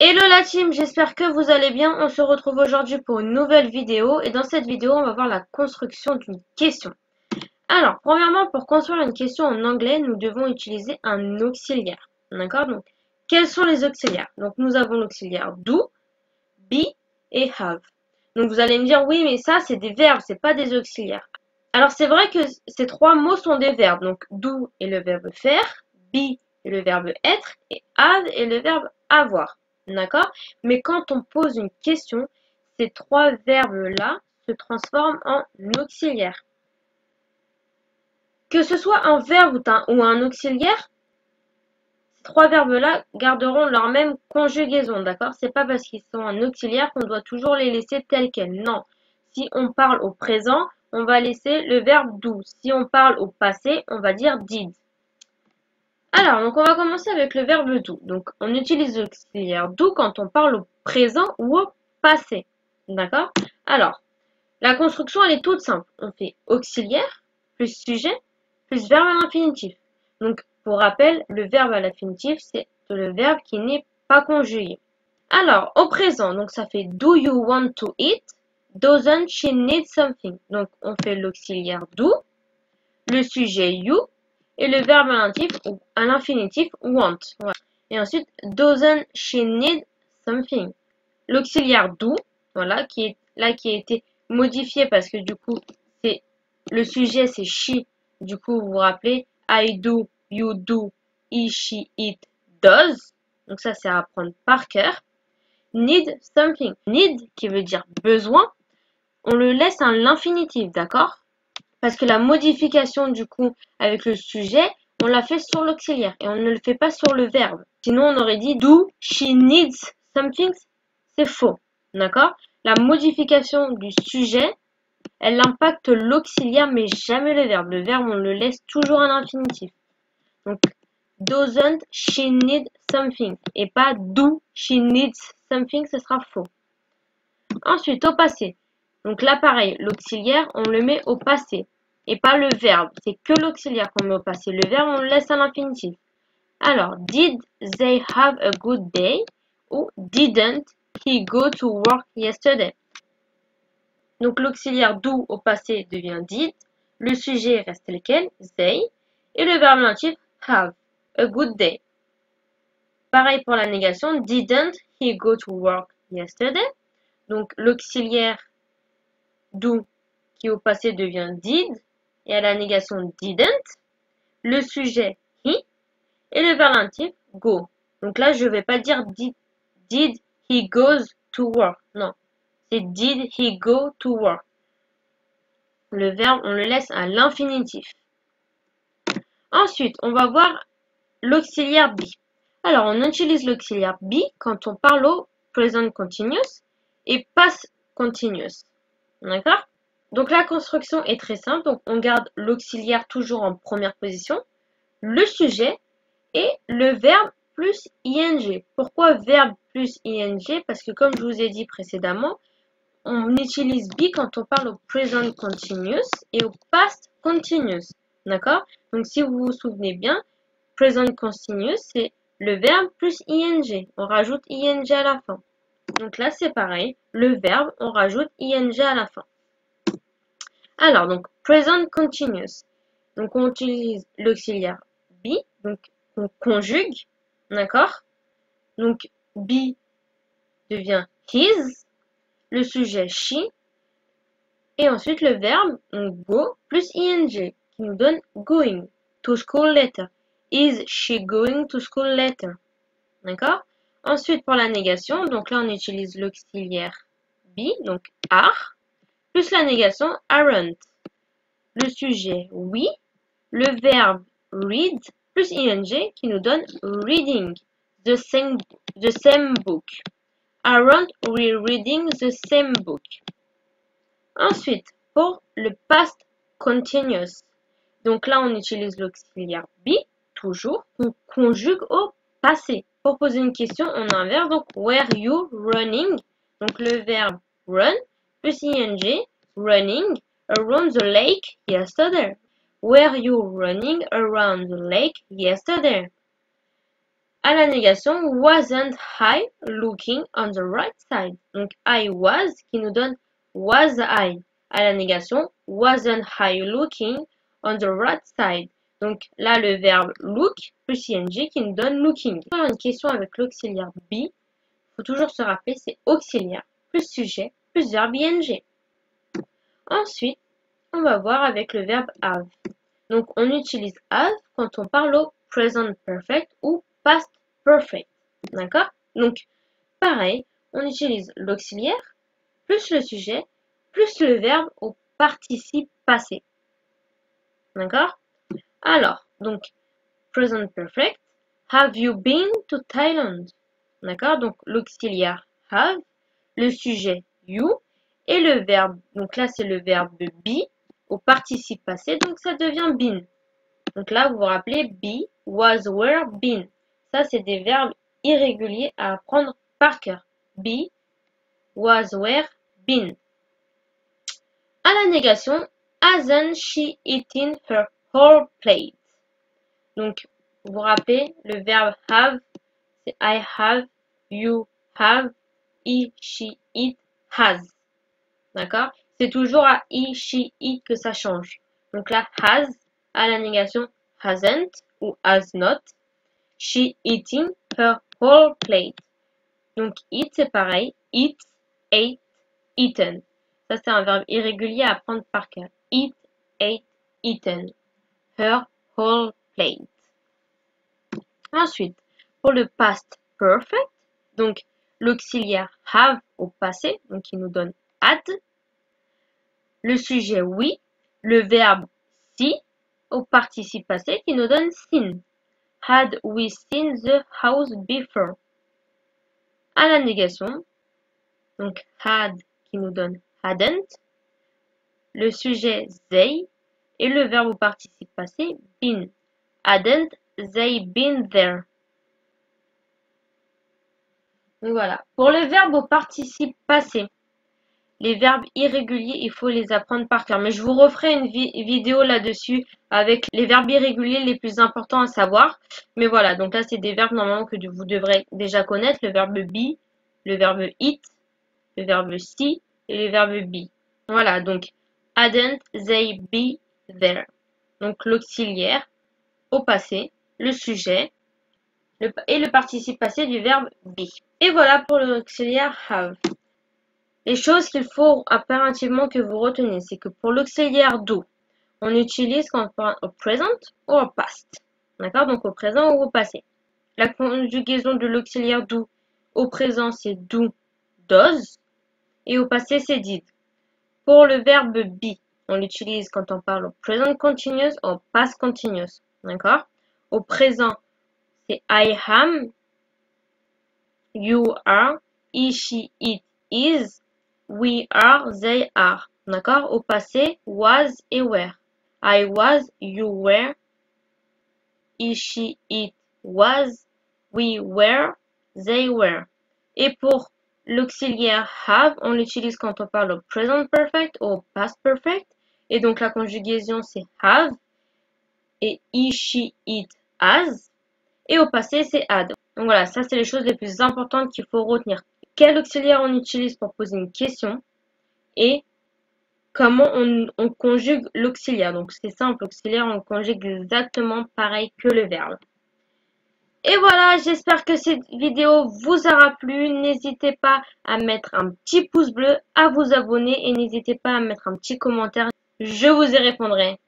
Hello la team, j'espère que vous allez bien. On se retrouve aujourd'hui pour une nouvelle vidéo et dans cette vidéo on va voir la construction d'une question. Alors premièrement, pour construire une question en anglais, nous devons utiliser un auxiliaire. D'accord? Donc quels sont les auxiliaires? Donc nous avons l'auxiliaire do, be et have. Donc vous allez me dire oui mais ça c'est des verbes, c'est pas des auxiliaires. Alors c'est vrai que ces trois mots sont des verbes. Donc do est le verbe faire, be est le verbe être et have est le verbe avoir. D'accord? Mais quand on pose une question, ces trois verbes-là se transforment en auxiliaire. Que ce soit un verbe ou un auxiliaire, ces trois verbes-là garderont leur même conjugaison. D'accord? C'est pas parce qu'ils sont un auxiliaire qu'on doit toujours les laisser tels quels. Non. Si on parle au présent, on va laisser le verbe do. Si on parle au passé, on va dire did. Alors, donc on va commencer avec le verbe do. Donc, on utilise l'auxiliaire do quand on parle au présent ou au passé. D'accord? Alors, la construction, elle est toute simple. On fait auxiliaire plus sujet plus verbe à l'infinitif. Donc, pour rappel, le verbe à l'infinitif, c'est le verbe qui n'est pas conjugué. Alors, au présent, donc ça fait do you want to eat? Doesn't she need something? Donc, on fait l'auxiliaire do, le sujet you, et le verbe à l'infinitif want. Voilà. Et ensuite, doesn't she need something? L'auxiliaire do, voilà, qui a été modifié parce que du coup, c'est le sujet c'est she. Du coup, vous vous rappelez, I do, you do, he, she, it, does. Donc ça, c'est à apprendre par cœur. Need something. Need, qui veut dire besoin, on le laisse à l'infinitif, d'accord? Parce que la modification du coup avec le sujet, on l'a fait sur l'auxiliaire et on ne le fait pas sur le verbe. Sinon, on aurait dit do she needs something, c'est faux. D'accord? La modification du sujet, elle impacte l'auxiliaire mais jamais le verbe. Le verbe, on le laisse toujours à l'infinitif. Donc, doesn't she need something et pas do she needs something, ce sera faux. Ensuite, au passé. Donc là, pareil, l'auxiliaire, on le met au passé et pas le verbe. C'est que l'auxiliaire qu'on met au passé. Le verbe, on le laisse à l'infinitif. Alors, did they have a good day? Ou didn't he go to work yesterday? Donc l'auxiliaire do au passé devient did. Le sujet reste lequel? They. Et le verbe natif have. A good day. Pareil pour la négation. Didn't he go to work yesterday? Donc l'auxiliaire do qui au passé devient did et à la négation didn't, le sujet he et le verbe natif go. Donc là, je ne vais pas dire did he goes to work. Non, c'est did he go to work. Le verbe, on le laisse à l'infinitif. Ensuite, on va voir l'auxiliaire be. Alors, on utilise l'auxiliaire be quand on parle au present continuous et past continuous. D'accord? Donc la construction est très simple. Donc on garde l'auxiliaire toujours en première position, le sujet et le verbe plus ing. Pourquoi verbe plus ing? Parce que comme je vous ai dit précédemment, on utilise be quand on parle au present continuous et au past continuous. D'accord? Donc si vous vous souvenez bien, present continuous, c'est le verbe plus ing. On rajoute ing à la fin. Donc là, c'est pareil. Le verbe, on rajoute ing à la fin. Alors, donc, present continuous. Donc, on utilise l'auxiliaire be. Donc, on conjugue. D'accord? Donc, be devient his. Le sujet she. Et ensuite, le verbe go plus ing qui nous donne going to school later. Is she going to school later? D'accord? Ensuite, pour la négation, donc là, on utilise l'auxiliaire be, donc are, plus la négation aren't. Le sujet we, le verbe read, plus ing qui nous donne reading, the same book. Aren't we reading the same book? Ensuite, pour le past continuous, donc là, on utilise l'auxiliaire be, toujours, on conjugue au passé. Pour poser une question, on a un verbe, donc were you running? Donc le verbe run, plus ing, running, around the lake yesterday. Were you running around the lake yesterday? À la négation, wasn't I looking on the right side? Donc I was qui nous donne was I. À la négation, wasn't I looking on the right side? Donc là, le verbe look plus ing qui nous donne looking. On a une question avec l'auxiliaire be. Il faut toujours se rappeler, c'est auxiliaire plus sujet plus verbe ing. Ensuite, on va voir avec le verbe have. Donc on utilise have quand on parle au present perfect ou past perfect. D'accord? Donc pareil, on utilise l'auxiliaire plus le sujet plus le verbe au participe passé. D'accord? Alors, donc present perfect, have you been to Thailand? D'accord? Donc l'auxiliaire have, le sujet you et le verbe, donc là c'est le verbe be au participe passé, donc ça devient been. Donc là vous vous rappelez be, was, were, been. Ça c'est des verbes irréguliers à apprendre par cœur. Be, was, were, been. À la négation, hasn't she eaten her whole plate? Donc vous vous rappelez le verbe have, c'est I have, you have, he, she, it, has. D'accord? C'est toujours à he, she, it que ça change. Donc là, has, à la négation, hasn't ou has not. She eating her whole plate. Donc eat, c'est pareil. Eat, ate, eaten. Ça, c'est un verbe irrégulier à apprendre par cœur. Eat, ate, eaten. Her whole plate. Ensuite, pour le past perfect, donc l'auxiliaire have au passé, donc il nous donne had. Le sujet oui, le verbe see au participe passé qui nous donne seen. Had we seen the house before? À la négation, donc had qui nous donne hadn't, le sujet they et le verbe au participe passé been. Hadn't they been there? Donc voilà. Pour le verbe au participe passé, les verbes irréguliers, il faut les apprendre par cœur. Mais je vous referai une vidéo là-dessus avec les verbes irréguliers les plus importants à savoir. Mais voilà, donc là, c'est des verbes normalement que vous devrez déjà connaître. Le verbe be, le verbe eat, le verbe see et le verbe be. Voilà, donc hadn't they be there. Donc l'auxiliaire au passé, le sujet et le participe passé du verbe be. Et voilà pour l'auxiliaire have. Les choses qu'il faut impérativement que vous reteniez, c'est que pour l'auxiliaire do, on utilise quand on parle au present ou au past. D'accord? Donc au présent ou au passé. La conjugaison de l'auxiliaire do au présent, c'est do, does. Et au passé, c'est did. Pour le verbe be, on l'utilise quand on parle au present continuous ou au past continuous. D'accord? Au présent, c'est I am, you are, he, she, it is, we are, they are. D'accord? Au passé, was et were. I was, you were, he, she, it was, we were, they were. Et pour l'auxiliaire have, on l'utilise quand on parle au present perfect ou au past perfect. Et donc la conjugaison c'est have et he, she, it, has. Et au passé c'est had. Donc voilà, ça c'est les choses les plus importantes qu'il faut retenir. Quel auxiliaire on utilise pour poser une question et comment on conjugue l'auxiliaire. Donc c'est simple, l'auxiliaire on conjugue exactement pareil que le verbe. Et voilà, j'espère que cette vidéo vous aura plu. N'hésitez pas à mettre un petit pouce bleu, à vous abonner et n'hésitez pas à mettre un petit commentaire. Je vous y répondrai.